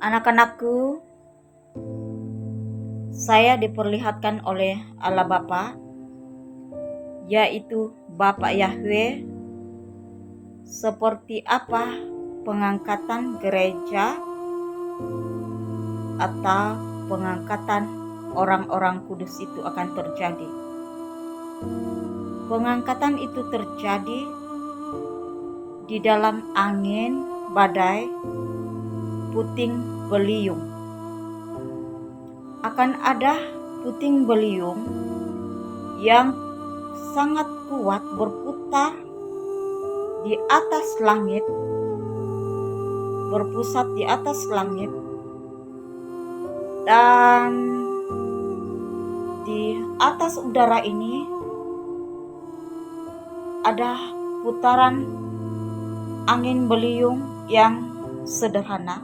Anak-anakku, saya diperlihatkan oleh Allah Bapa, yaitu Bapa Yahweh, seperti apa pengangkatan gereja atau pengangkatan orang-orang kudus itu akan terjadi. Pengangkatan itu terjadi di dalam angin, badai, puting beliung. Akan ada puting beliung yang sangat kuat berputar di atas langit, berpusat di atas langit, dan di atas udara ini ada putaran angin beliung yang sederhana.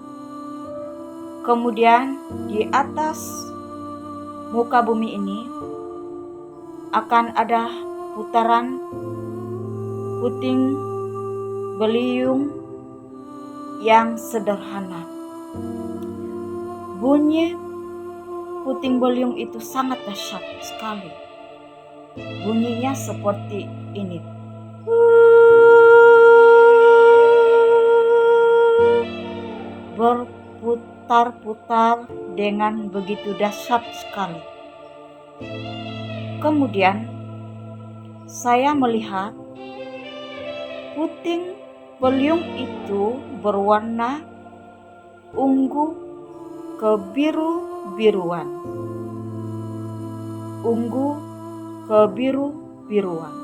Kemudian di atas muka bumi ini akan ada putaran puting beliung yang sederhana. Bunyi puting beliung itu sangat dahsyat sekali. Bunyinya seperti ini. Berputar-putar dengan begitu dahsyat sekali. Kemudian saya melihat puting beliung itu berwarna ungu kebiru-biruan. Ungu kebiru-biruan.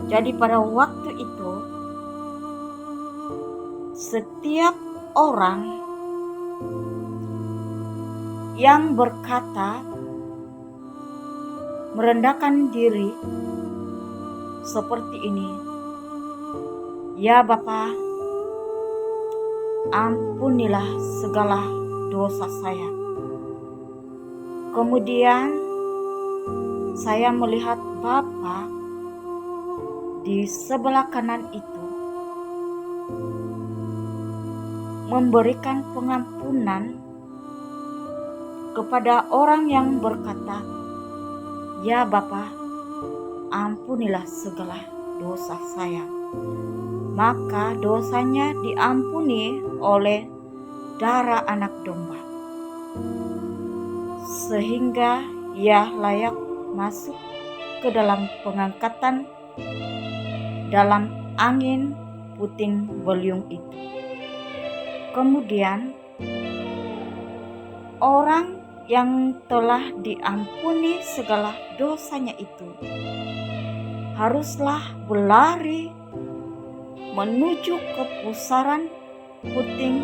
Jadi pada waktu itu setiap orang yang berkata merendahkan diri seperti ini, "Ya Bapa, ampunilah segala dosa saya." Kemudian saya melihat Bapa di sebelah kanan itu memberikan pengampunan kepada orang yang berkata, "Ya Bapa, ampunilah segala dosa saya." Maka dosanya diampuni oleh darah anak domba, sehingga ia layak masuk ke dalam pengangkatan dalam angin puting beliung itu. Kemudian orang yang telah diampuni segala dosanya itu haruslah berlari menuju ke pusaran puting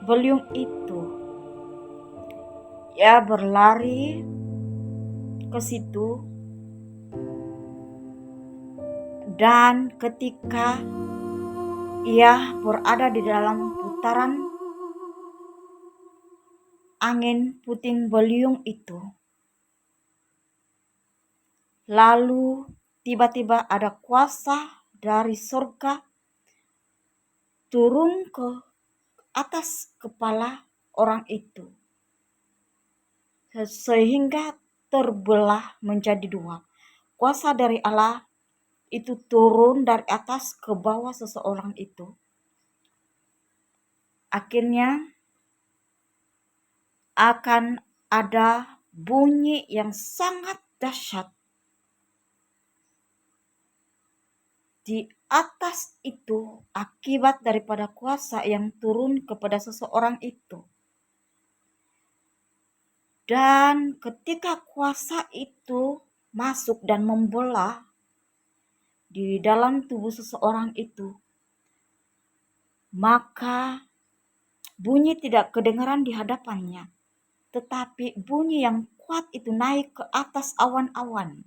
beliung itu. Ia berlari ke situ, dan ketika ia berada di dalam putaran angin puting beliung itu, lalu tiba-tiba ada kuasa dari surga turun ke atas kepala orang itu, sehingga terbelah menjadi dua. Kuasa dari Allah itu turun dari atas ke bawah seseorang itu. Akhirnya akan ada bunyi yang sangat dahsyat. Di atas itu akibat daripada kuasa yang turun kepada seseorang itu. Dan ketika kuasa itu masuk dan membelah di dalam tubuh seseorang itu, maka bunyi tidak kedengaran di hadapannya, tetapi bunyi yang kuat itu naik ke atas awan-awan.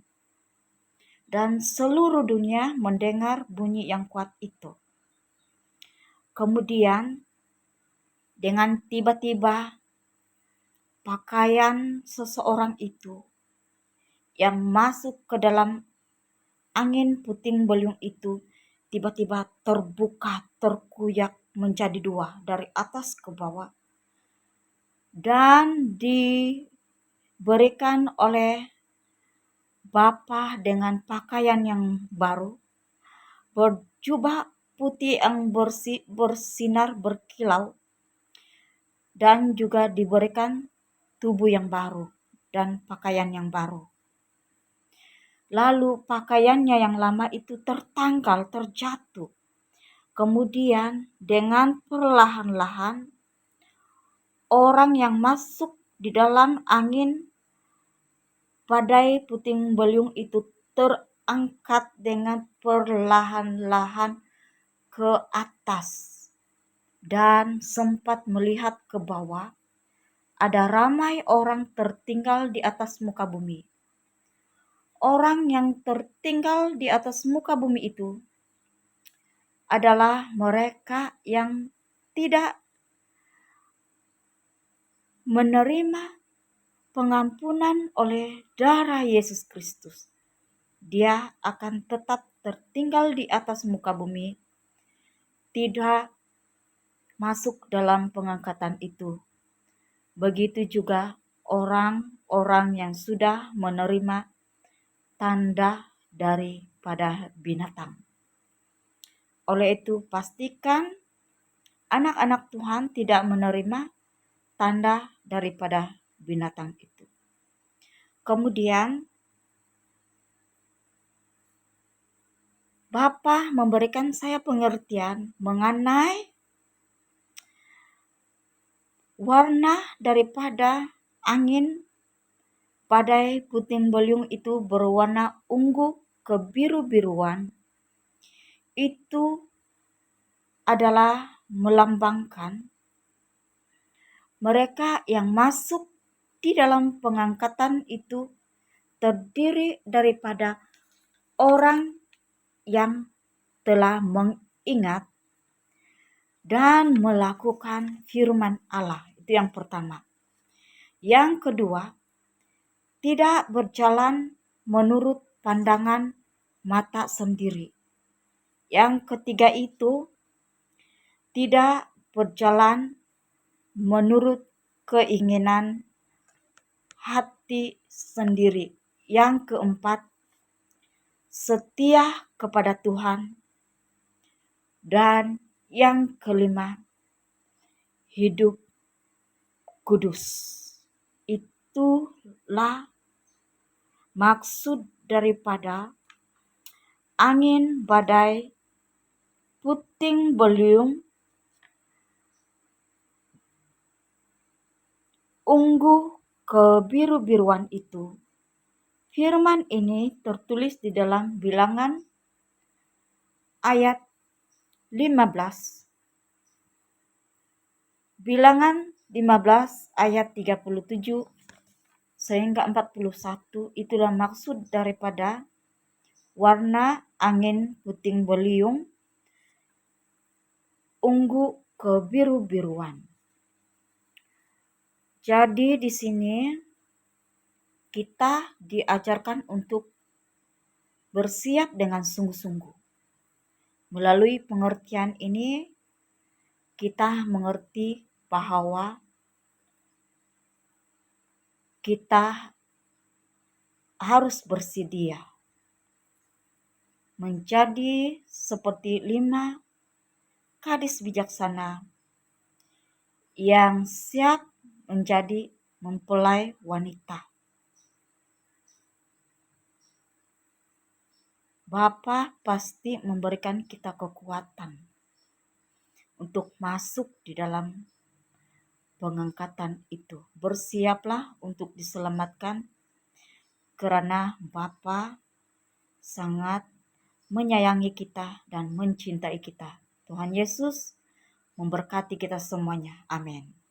Dan seluruh dunia mendengar bunyi yang kuat itu. Kemudian dengan tiba-tiba pakaian seseorang itu yang masuk ke dalam angin puting beliung itu tiba-tiba terbuka, terkuyak, menjadi dua dari atas ke bawah, dan diberikan oleh Bapa dengan pakaian yang baru, berjubah putih yang bersih, bersinar berkilau, dan juga diberikan tubuh yang baru dan pakaian yang baru. Lalu pakaiannya yang lama itu tertanggal, terjatuh. Kemudian dengan perlahan-lahan orang yang masuk di dalam angin badai puting beliung itu terangkat dengan perlahan-lahan ke atas dan sempat melihat ke bawah. Ada ramai orang tertinggal di atas muka bumi. Orang yang tertinggal di atas muka bumi itu adalah mereka yang tidak menerima pengampunan oleh darah Yesus Kristus. Dia akan tetap tertinggal di atas muka bumi, tidak masuk dalam pengangkatan itu. Begitu juga orang-orang yang sudah menerima tanda daripada binatang. Oleh itu, pastikan anak-anak Tuhan tidak menerima tanda daripada binatang itu. Kemudian, Bapa memberikan saya pengertian mengenai warna daripada angin badai puting beliung itu berwarna ungu kebiru-biruan. Itu adalah melambangkan mereka yang masuk di dalam pengangkatan itu terdiri daripada orang yang telah mengingat dan melakukan firman Allah. Itu yang pertama. Yang kedua, tidak berjalan menurut pandangan mata sendiri. Yang ketiga itu, tidak berjalan menurut keinginan hati sendiri. Yang keempat, setia kepada Tuhan. Dan yang kelima, hidup kudus. Itulah maksud daripada angin badai puting beliung ungu kebiru-biruan itu. Firman ini tertulis di dalam Bilangan ayat 15. Bilangan 15 ayat 37 sehingga 41, itulah maksud daripada warna angin puting beliung ungu kebiru-biruan. Jadi di sini kita diajarkan untuk bersiap dengan sungguh-sungguh. Melalui pengertian ini kita mengerti bahwa kita harus bersedia menjadi seperti 5 gadis bijaksana yang siap menjadi mempelai wanita. Bapa pasti memberikan kita kekuatan untuk masuk di dalam pengangkatan itu. Bersiaplah untuk diselamatkan karena Bapa sangat menyayangi kita dan mencintai kita. Tuhan Yesus memberkati kita semuanya. Amin.